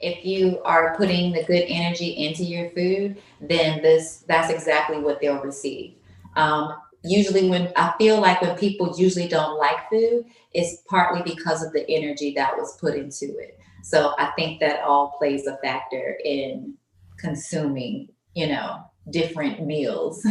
If you are putting the good energy into your food, then that's exactly what they'll receive. Usually when I feel like when people usually don't like food, it's partly because of the energy that was put into it. So I think that all plays a factor in consuming, different meals.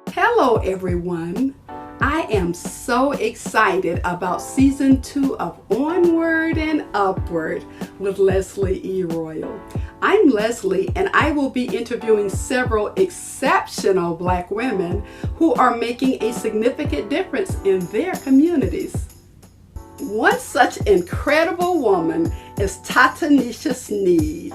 Hello, everyone. I am so excited about season 2 of Onward and Upward with Leslie E. Royal. I'm Leslie, and I will be interviewing several exceptional Black women who are making a significant difference in their communities. One such incredible woman is Tatanisha Sneed.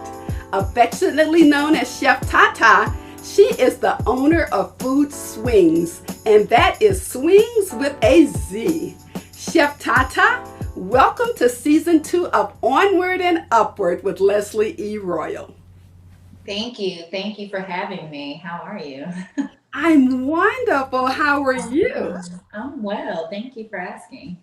Affectionately known as Chef Tata, she is the owner of Food Swings, and that is Swings with a Z. Chef Tata, welcome to season 2 of Onward and Upward with Leslie E. Royal. Thank you. Thank you for having me. How are you? I'm wonderful. How are you? I'm well. Thank you for asking.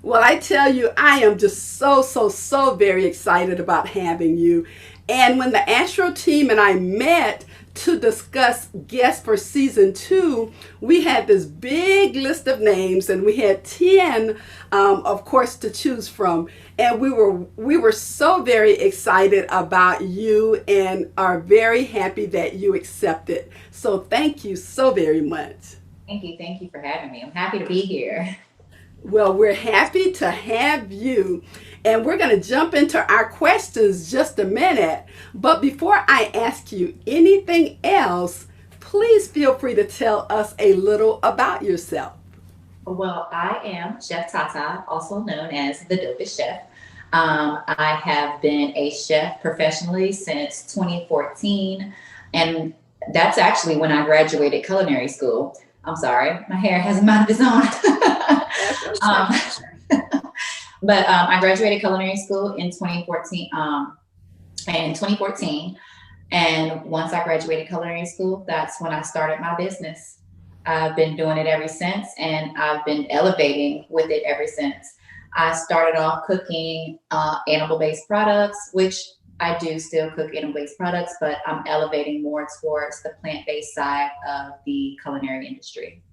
Well, I tell you, I am just so very excited about having you. And when the Ashro team and I met to discuss guests for season 2, we had this big list of names, and we had 10, of course, to choose from. And we were so very excited about you, and are very happy that you accepted. So thank you so very much. Thank you. Thank you for having me. I'm happy to be here. Well, we're happy to have you. And we're going to jump into our questions just a minute. But before I ask you anything else, please feel free to tell us a little about yourself. Well, I am Chef Tata, also known as the Dopest Chef. I have been a chef professionally since 2014, and that's actually when I graduated culinary school. I'm sorry, my hair has a mind of its own. That's okay. um, but I graduated culinary school in 2014. In 2014, and once I graduated culinary school, that's when I started my business. I've been doing it ever since, and I've been elevating with it ever since. I started off cooking animal-based products, which I do still cook animal-based products, but I'm elevating more towards the plant-based side of the culinary industry.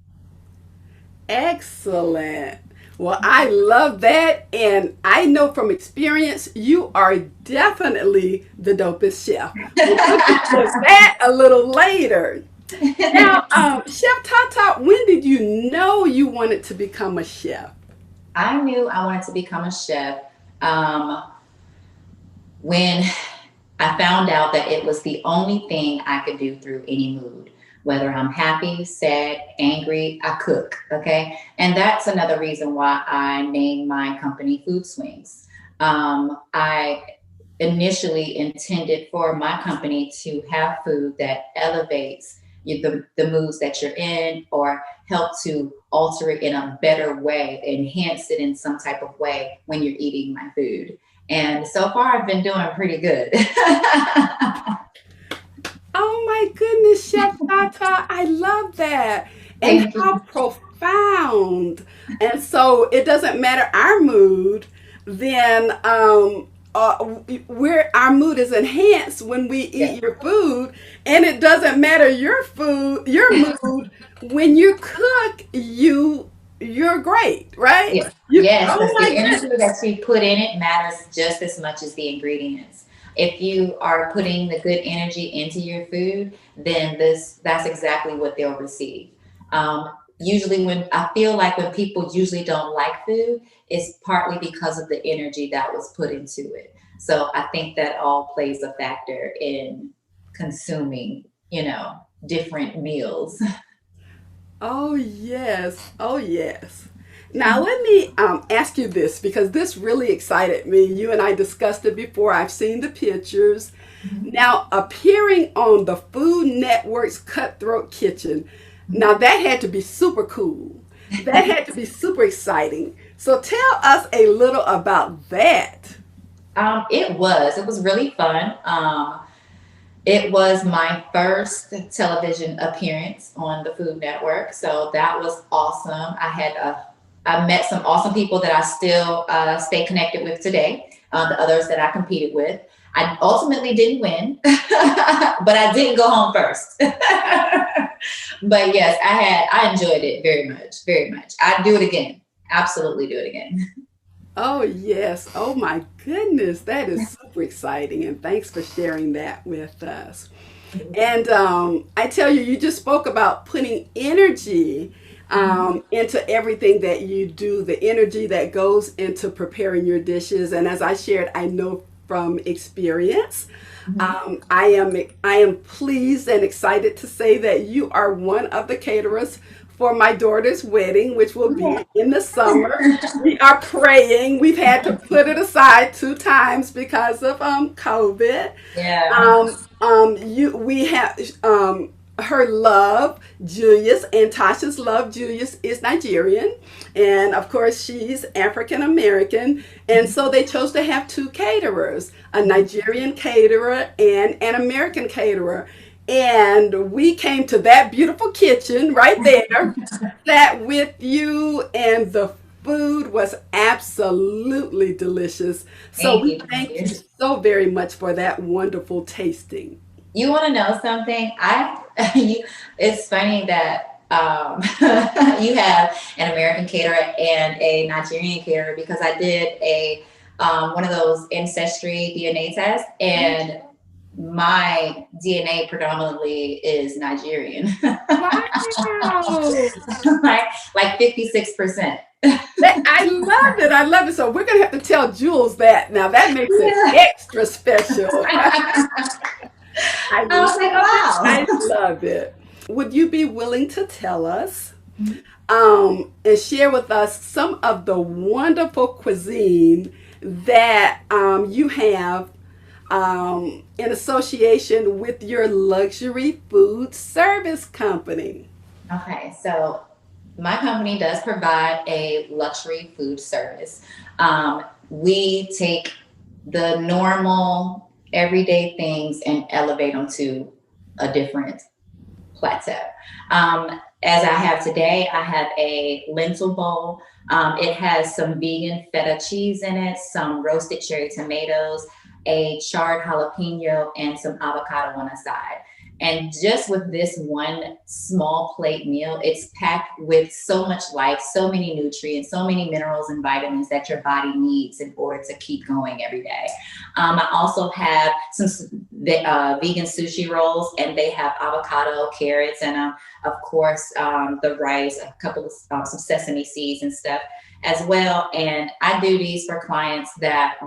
Excellent. Well, I love that. And I know from experience, you are definitely the dopest chef. We'll get to that a little later. Now, Chef Tata, when did you know you wanted to become a chef? I knew I wanted to become a chef um, when I found out that it was the only thing I could do through any mood. Whether I'm happy, sad, angry, I cook. Okay. And that's another reason why I named my company Food Swings. I initially intended for my company to have food that elevates the moods that you're in, or help to alter it in a better way, enhance it in some type of way when you're eating my food. And so far, I've been doing pretty good. Oh my goodness, Chef Tata, I love that. And Thank how you. profound. And so it doesn't matter our mood, then our mood is enhanced when we Yeah. eat your food, and it doesn't matter your mood when you cook, you're great, right? Yeah. You Yes, oh because my the energy goodness. that you put in it matters just as much as the ingredients. If you are putting the good energy into your food, then that's exactly what they'll receive. Usually when I feel like when people usually don't like food, it's partly because of the energy that was put into it. So I think that all plays a factor in consuming, different meals. Oh, yes. Oh, yes. Now, let me ask you this, because this really excited me. You and I discussed it before. I've seen the pictures. Now, appearing on the Food Network's Cutthroat Kitchen, now that had to be super cool. That had to be super exciting. So, tell us a little about that. It was really fun. It was my first television appearance on the Food Network, so that was awesome. I met some awesome people that I still stay connected with today. The others that I competed with. I ultimately didn't win, but I didn't go home first. But yes, I enjoyed it very much, very much. I'd do it again. Absolutely do it again. Oh, yes. Oh, my goodness. That is super exciting. And thanks for sharing that with us. And I tell you, you just spoke about putting energy into everything that you do, the energy that goes into preparing your dishes. And as I shared, I know from experience. Mhm. I am pleased and excited to say that you are one of the caterers for my daughter's wedding, which will be in the summer. We are praying. We've had to put it aside 2 times because of COVID. Yeah. You we have her love, Julius, and Tasha's love, Julius, is Nigerian. And of course, she's African American. And so they chose to have 2 caterers, a Nigerian caterer and an American caterer. And we came to that beautiful kitchen right there, sat with you, and the food was absolutely delicious. So Thank we you. Thank thank you. you so very much for that wonderful tasting. You want to know something? It's funny that you have an American caterer and a Nigerian caterer because I did a one of those ancestry DNA tests, and my DNA predominantly is Nigerian, Wow. like 56%. I love it. I love it. So we're going to have to tell Jules that. Now that makes it Yeah. extra special. I I was like, love it. I wow. love it. Would you be willing to tell us Mhm. and share with us some of the wonderful cuisine that you have in association with your luxury food service company? Okay, so my company does provide a luxury food service. We take the normal, everyday things and elevate them to a different plateau. As I have today, I have a lentil bowl. It has some vegan feta cheese in it, some roasted cherry tomatoes, a charred jalapeno, and some avocado on the side. And just with this one small plate meal, it's packed with so much life, so many nutrients, so many minerals and vitamins that your body needs in order to keep going every day. I also have some vegan sushi rolls, and they have avocado, carrots, and of course the rice, a couple of some sesame seeds and stuff as well. And I do these for clients that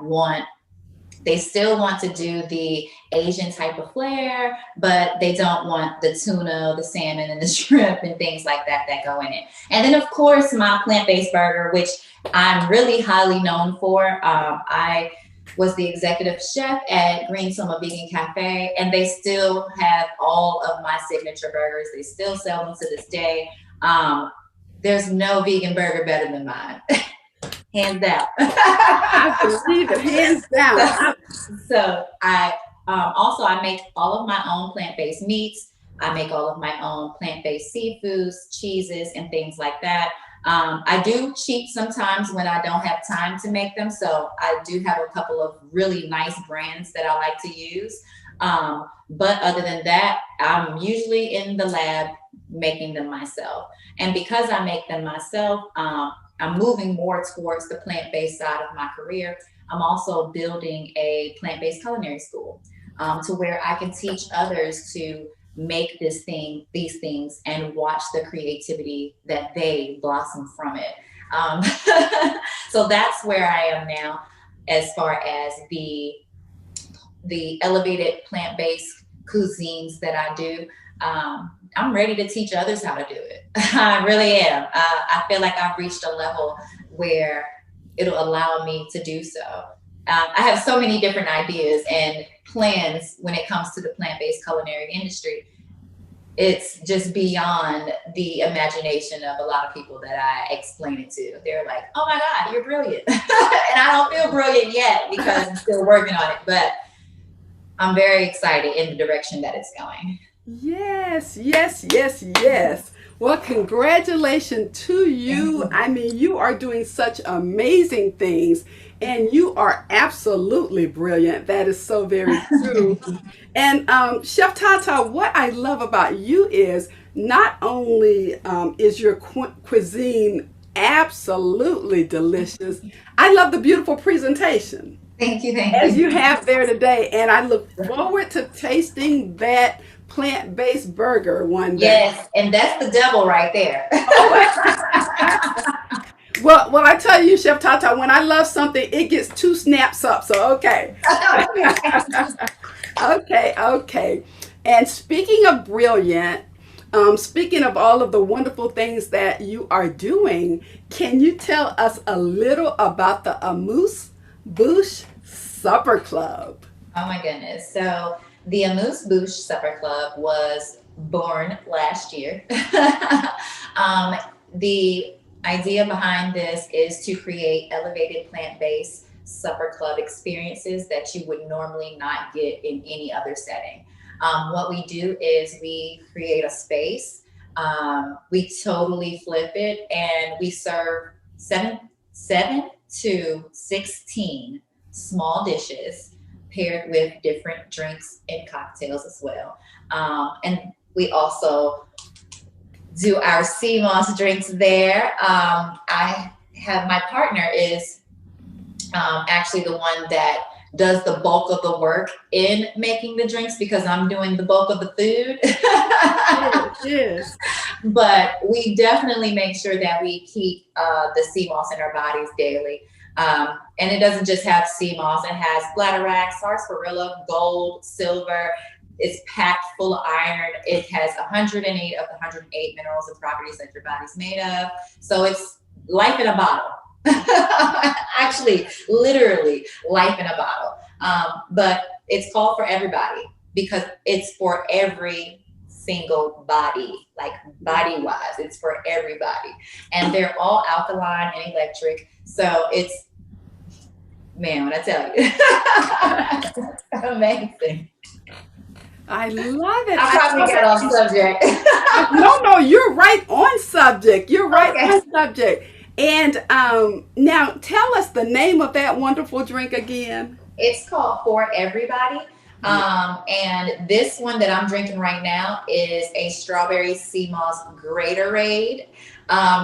they still want to do the Asian type of flair, but they don't want the tuna, the salmon, and the shrimp and things like that that go in it. And then, of course, my plant based burger, which I'm really highly known for. I was the executive chef at Green Soma Vegan Cafe, and they still have all of my signature burgers. They still sell them to this day. Um, there's no vegan burger better than mine, hands down. I believe it, hands so, down. so I also I make all of my own plant-based meats. I make all of my own plant-based seafoods, cheeses, and things like that. I do cheat sometimes when I don't have time to make them. So I do have a couple of really nice brands that I like to use. But other than that, I'm usually in the lab making them myself. And because I make them myself, I'm moving more towards the plant-based side of my career. I'm also building a plant-based culinary school to where I can teach others to make these things, and watch the creativity that they blossom from it. Um, so that's where I am now, as far as the elevated plant-based cuisines that I do. I'm ready to teach others how to do it. I really am. I feel like I've reached a level where it'll allow me to do so. I have so many different ideas and plans when it comes to the plant-based culinary industry. It's just beyond the imagination of a lot of people that I explain it to. They're like, "Oh my God, you're brilliant," and I don't feel brilliant yet because I'm still working on it. But I'm very excited in the direction that it's going. Yes, yes, yes, yes. Well, congratulations to Thank you. you. I mean, you are doing such amazing things, and you are absolutely brilliant. That is so very true. And Chef Tata, what I love about you is not only is your cuisine absolutely delicious, I love the beautiful presentation Thank you. Thank as you you. have there today. And I look forward to tasting that plant based burger one day. Yes, and that's the devil right there. Well, I tell you, Chef Tata, when I love something, it gets two snaps up. So, okay. Okay. Okay. And speaking of brilliant, speaking of all of the wonderful things that you are doing, can you tell us a little about the Amuse-Bouche Supper Club? Oh my goodness. So the Amuse-Bouche Supper Club was born last year. um, the idea behind this is to create elevated plant-based supper club experiences that you would normally not get in any other setting. What we do is we create a space, we totally flip it, and we serve seven to 16 small dishes paired with different drinks and cocktails as well. And we also do our sea moss drinks there. I have my partner is actually the one that does the bulk of the work in making the drinks because I'm doing the bulk of the food. Yes, yes. But we definitely make sure that we keep the sea moss in our bodies daily. And it doesn't just have sea moss, it has bladderwrack, sarsaparilla, gold, silver. It's packed full of iron. It has 108 of the 108 minerals and properties that your body's made of. So it's life in a bottle. Actually, literally life in a bottle. But it's called for everybody because it's for every single body, like body wise, it's for everybody. And they're all alkaline and electric. So it's, man, when I tell you, it's amazing. I love it. I I probably love got off it. subject. No, you're right on subject. You're right Okay. on subject. And now tell us the name of that wonderful drink again. It's called For Everybody. Yeah. And this one that I'm drinking right now is a strawberry sea moss Gatorade.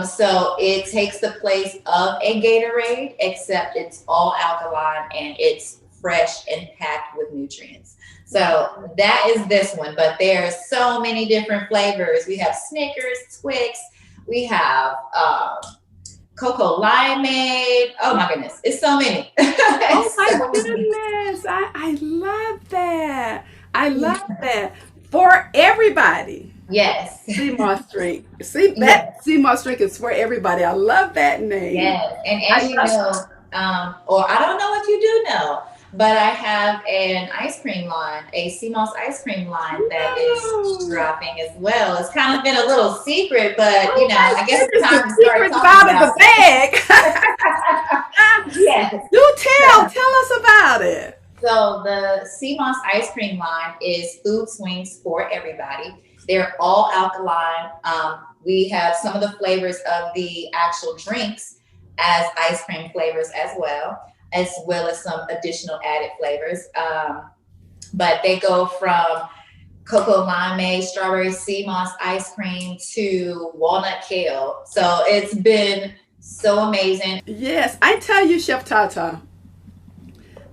So it takes the place of a Gatorade, except it's all alkaline and it's fresh and packed with nutrients. So that is this one, but there's so many different flavors. We have Snickers, Twix, we have cocoa limeade. Oh my goodness, it's so many. Oh It's my so many. goodness. I love that. I love that. For everybody. Yes. Sea moss drink. See Yes. that sea moss drink is for everybody. I love that name. Yes. And I as you love know, or I don't know if you do know, but I have an ice cream line, a sea moss ice cream line that is no. dropping as well. It's kind of been a little secret, but Oh my I guess it's goodness, time the to start secret's talking out of about the bag. it. Yes. Do So, tell us about it. So the sea moss ice cream line is food swings for everybody. They're all alkaline. We have some of the flavors of the actual drinks as ice cream flavors as well as some additional added flavors. But they go from cocoa limeade, strawberry sea moss ice cream to walnut kale. So it's been so amazing. Yes, I tell you, Chef Tata,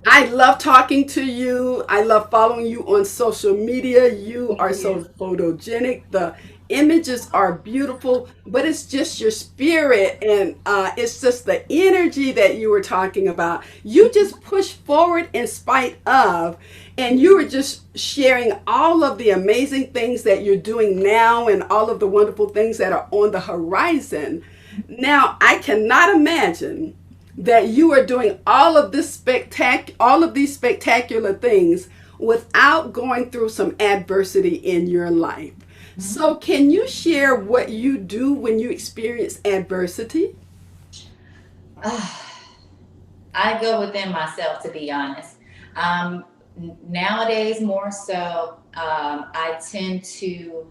I love talking to you. I love following you on social media. You Thank are so you. photogenic. The images are beautiful, but it's just your spirit and it's just the energy that you were talking about. You just push forward in spite of, and you were just sharing all of the amazing things that you're doing now and all of the wonderful things that are on the horizon. Now, I cannot imagine that you are doing all of these spectacular things without going through some adversity in your life. So can you share what you do when you experience adversity? I go within myself, to be honest. Nowadays, more so, I tend to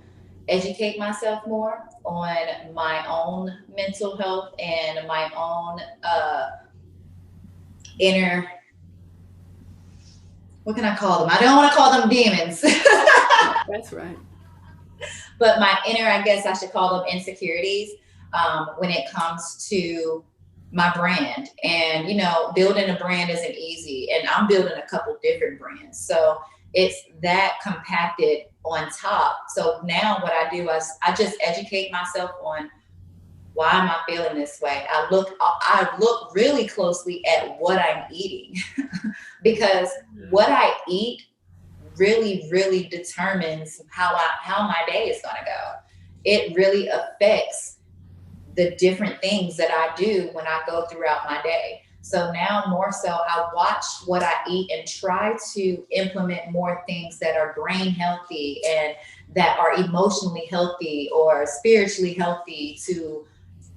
educate myself more on my own mental health and my own inner, what can I call them? I don't want to call them demons, That's right. but my inner, I guess I should call them insecurities, when it comes to my brand. And, building a brand isn't easy. And I'm building a couple different brands. So it's that compacted on top. So now what I do is I just educate myself on why am I feeling this way. I look really closely at what I'm eating because what I eat really, really determines how my day is going to go. It really affects the different things that I do when I go throughout my day. So now more so, I watch what I eat and try to implement more things that are brain healthy and that are emotionally healthy or spiritually healthy to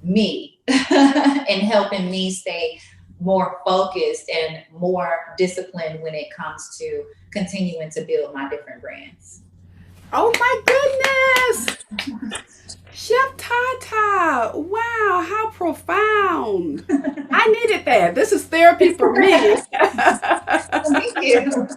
me and helping me stay more focused and more disciplined when it comes to continuing to build my different brands. Oh my goodness! Chef Tata! Wow, how profound! I needed that. This is therapy for me. Thank you.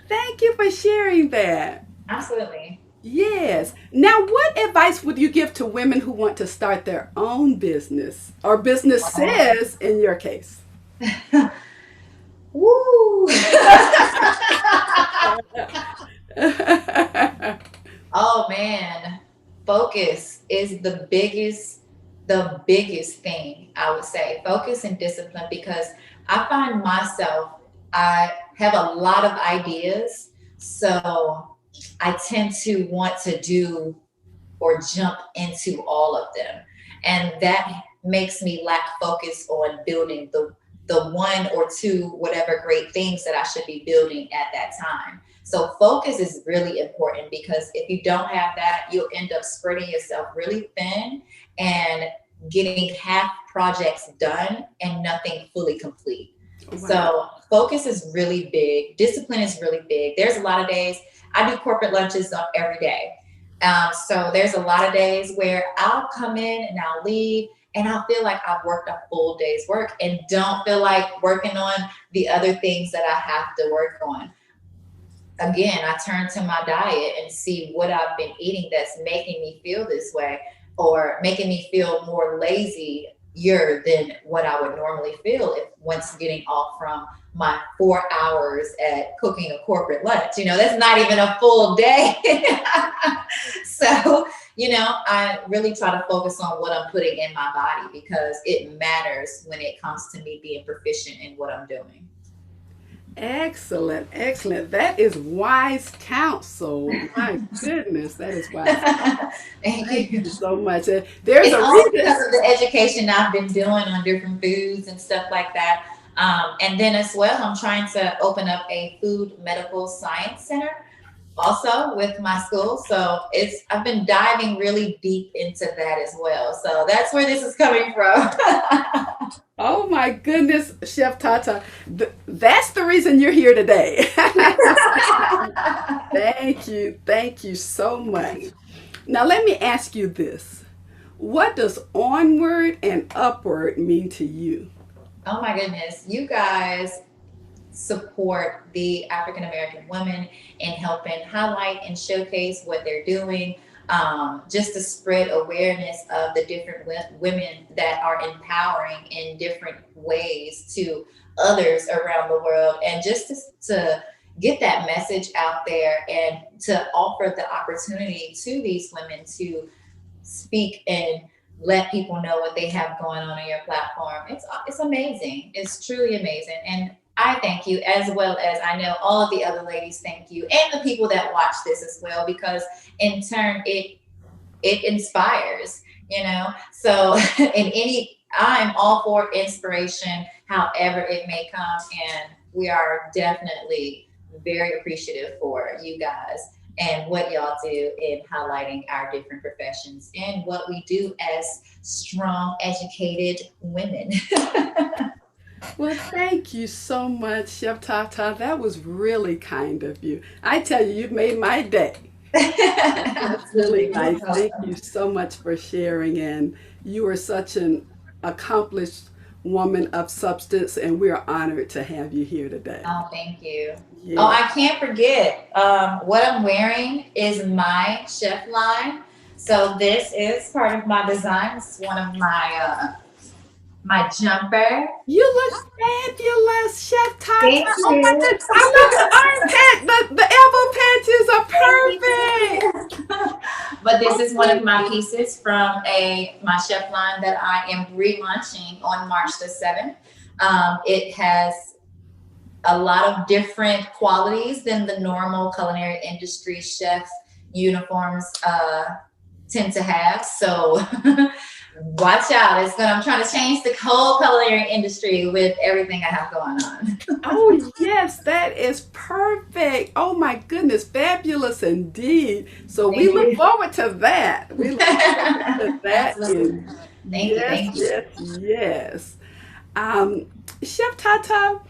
Thank you for sharing that. Absolutely. Yes. Now, what advice would you give to women who want to start their own business or businesses in your case? Woo! Oh man, focus is the biggest thing I would say. Focus and discipline because I find myself, I have a lot of ideas. So I tend to want to do or jump into all of them. And that makes me lack focus on building the one or two whatever great things that I should be building at that time. So focus is really important because if you don't have that, you'll end up spreading yourself really thin and getting half projects done and nothing fully complete. Wow. So focus is really big. Discipline is really big. There's a lot of days I do corporate lunches every day. So there's a lot of days where I'll come in and I'll leave and I'll feel like I've worked a full day's work and don't feel like working on the other things that I have to work on. Again, I turn to my diet and see what I've been eating that's making me feel this way or making me feel more lazier than what I would normally feel if once getting off from my 4 hours at cooking a corporate lunch. That's not even a full day. So, I really try to focus on what I'm putting in my body because it matters when it comes to me being proficient in what I'm doing. Excellent, excellent. That is wise counsel. My goodness, that is wise counsel. Thank Thank you. you so much. There's It's a also reason. because of the education I've been doing on different foods and stuff like that. And then as well, I'm trying to open up a food medical science center also with my school. So I've been diving really deep into that as well. So that's where this is coming from. Oh my goodness, Chef Tata. That's the reason you're here today. Thank you. Thank you so much. Now, let me ask you this. What does onward and upward mean to you? Oh my goodness. You guys support the African American women in helping highlight and showcase what they're doing, just to spread awareness of the different women that are empowering in different ways to others around the world, and just to get that message out there and to offer the opportunity to these women to speak and let people know what they have going on your platform. It's amazing. It's truly amazing. And I thank you as well as I know all of the other ladies thank you and the people that watch this as well because in turn it inspires, So in any I'm all for inspiration, however it may come, and we are definitely very appreciative for you guys and what y'all do in highlighting our different professions and what we do as strong, educated women. Well, thank you so much, Chef Tata. That was really kind of you. I tell you, you've made my day. That's really Absolutely. You're nice. Thank welcome. you so much for sharing. And you are such an accomplished woman of substance, and we are honored to have you here today. Oh, thank you. Oh, Yeah. I can't forget. What I'm wearing is my chef line. So this is part of my design. It's one of my jumper. You look fabulous, Chef Tata. Thank Oh my you. goodness. I love the armpit. The elbow patches are Thank perfect. you. But this Oh is one my of my goodness. pieces from a my chef line that I am relaunching on March the 7th. It has a lot of different qualities than the normal culinary industry chef uniforms tend to have. So watch out. I'm trying to change the whole culinary industry with everything I have going on. Oh, yes, that is perfect. Oh my goodness, fabulous indeed. So we Thank look you. forward to that. We look forward to that. Absolutely. Thank you. Yes, Thank you. yes, yes. Um, Chef Tata,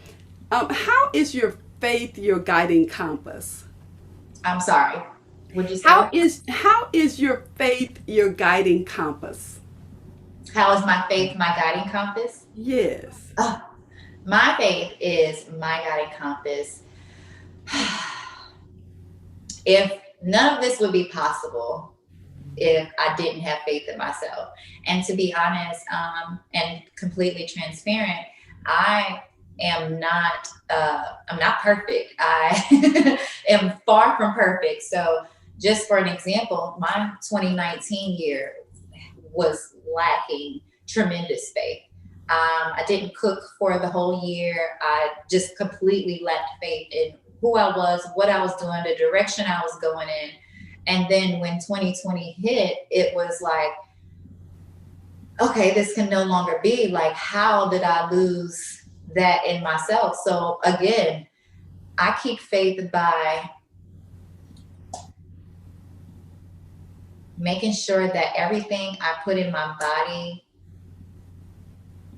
how is your faith your guiding compass? I'm sorry. Would you say? How is your faith your guiding compass? How is my faith my guiding compass? Yes. Oh, my faith is my guiding compass. If none of this would be possible if I didn't have faith in myself. And to be honest, and completely transparent, I I'm not perfect. I am far from perfect. So just for an example, my 2019 year was lacking tremendous faith. I didn't cook for the whole year. I just completely lacked faith in who I was, what I was doing, the direction I was going in. And then when 2020 hit, it was like, okay, this can no longer be. Like, how did I lose that in myself? So again, I keep faith by making sure that everything I put in my body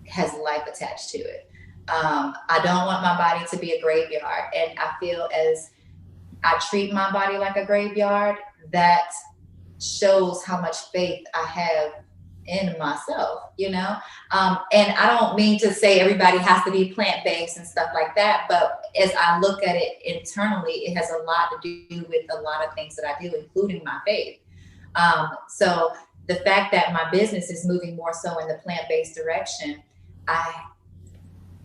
has life attached to it. I don't want my body to be a graveyard. And I feel as I treat my body like a graveyard, that shows how much faith I have in myself, you know? And I don't mean to say everybody has to be plant based and stuff like that, but as I look at it internally, it has a lot to do with a lot of things that I do, including my faith. So the fact that my business is moving more so in the plant based direction, I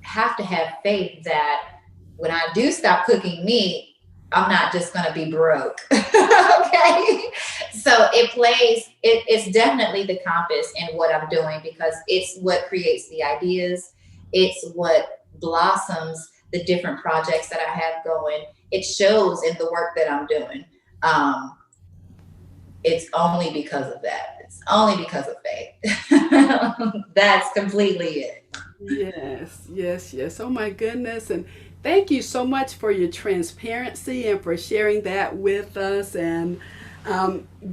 have to have faith that when I do stop cooking meat, I'm not just going to be broke. Okay. So it's definitely the compass in what I'm doing because it's what creates the ideas. It's what blossoms the different projects that I have going. It shows in the work that I'm doing. Um, it's only because of that. It's only because of faith. That's completely it. Yes, yes, yes. Oh my goodness. And thank you so much for your transparency and for sharing that with us. And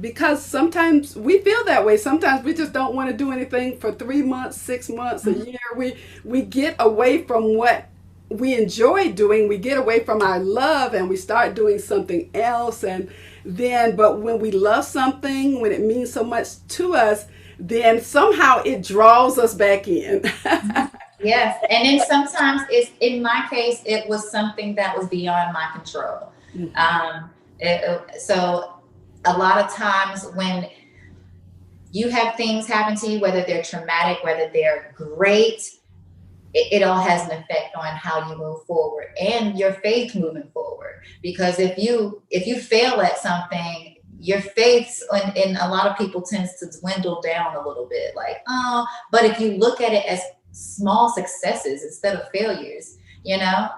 because sometimes we feel that way. Sometimes we just don't want to do anything for 3 months, 6 months, a year. We get away from what we enjoy doing. We get away from our love and we start doing something else. And then, but when we love something, when it means so much to us, then somehow it draws us back in. Yes. And then sometimes in my case, it was something that was beyond my control. Um, so a lot of times when you have things happen to you, whether they're traumatic, whether they're great, it all has an effect on how you move forward and your faith moving forward. Because if you fail at something, your faith in a lot of people tends to dwindle down a little bit. Like, oh, but if you look at it as small successes instead of failures,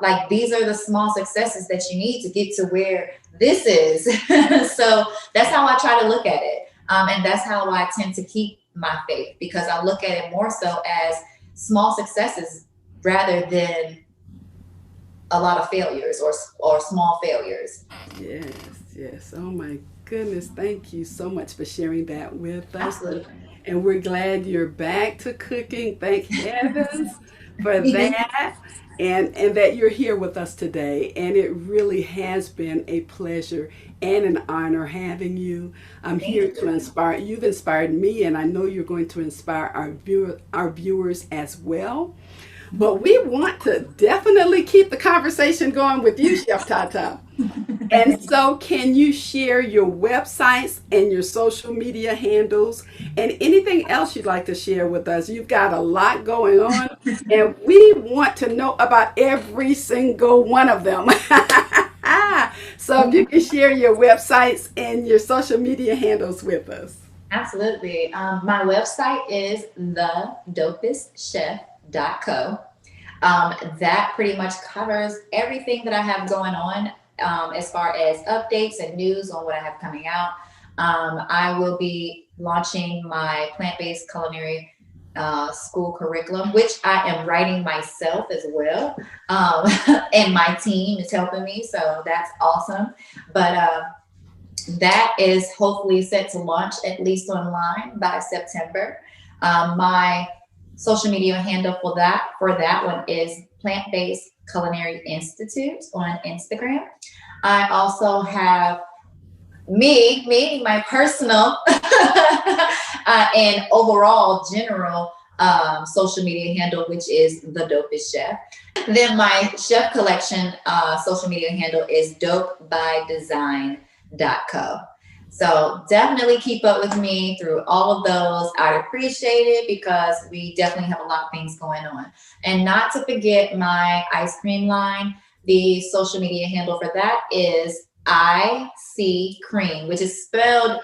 like these are the small successes that you need to get to where this is. So that's how I try to look at it. And that's how I tend to keep my faith because I look at it more so as small successes rather than a lot of failures or small failures. Yes, yes. Oh my goodness. Thank you so much for sharing that with us. Absolutely. And we're glad you're back to cooking. Thank heavens for Yes. that. and that you're here with us today. And it really has been a pleasure and an honor having you. I'm Thank here to you. inspire. You've inspired me, and I know you're going to inspire our viewers as well. But we want to definitely keep the conversation going with you, Chef Tata. And so, can you share your websites and your social media handles and anything else you'd like to share with us? You've got a lot going on, and we want to know about every single one of them. So, if you can share your websites and your social media handles with us. Absolutely. My website is thedopestchef.co. That pretty much covers everything that I have going on as far as updates and news on what I have coming out. I will be launching my plant-based culinary school curriculum, which I am writing myself as well. Um, and my team is helping me, so that's awesome. But that is hopefully set to launch at least online by September. My social media handle for that one is Plant Based Culinary Institute on Instagram. I also have my personal and overall general social media handle, which is the Dopest Chef. Then my chef collection social media handle is dopebydesign.co. So definitely keep up with me through all of those. I'd appreciate it because we definitely have a lot of things going on. And not to forget my ice cream line. The social media handle for that is IC Cream, which is spelled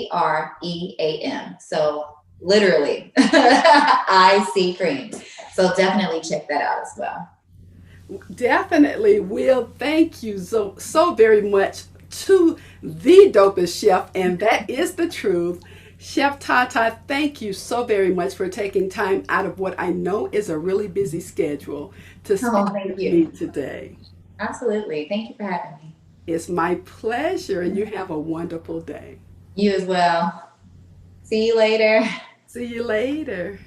EYESEACREAM. So literally, IC Cream. So definitely check that out as well. Definitely will. Thank you so very much to the dopest chef, and that is the truth. Chef Tata, thank you so very much for taking time out of what I know is a really busy schedule to speak Oh, thank with me you. today. Absolutely. Thank you for having me. It's my pleasure, and you have a wonderful day. You as well. See you later. See you later.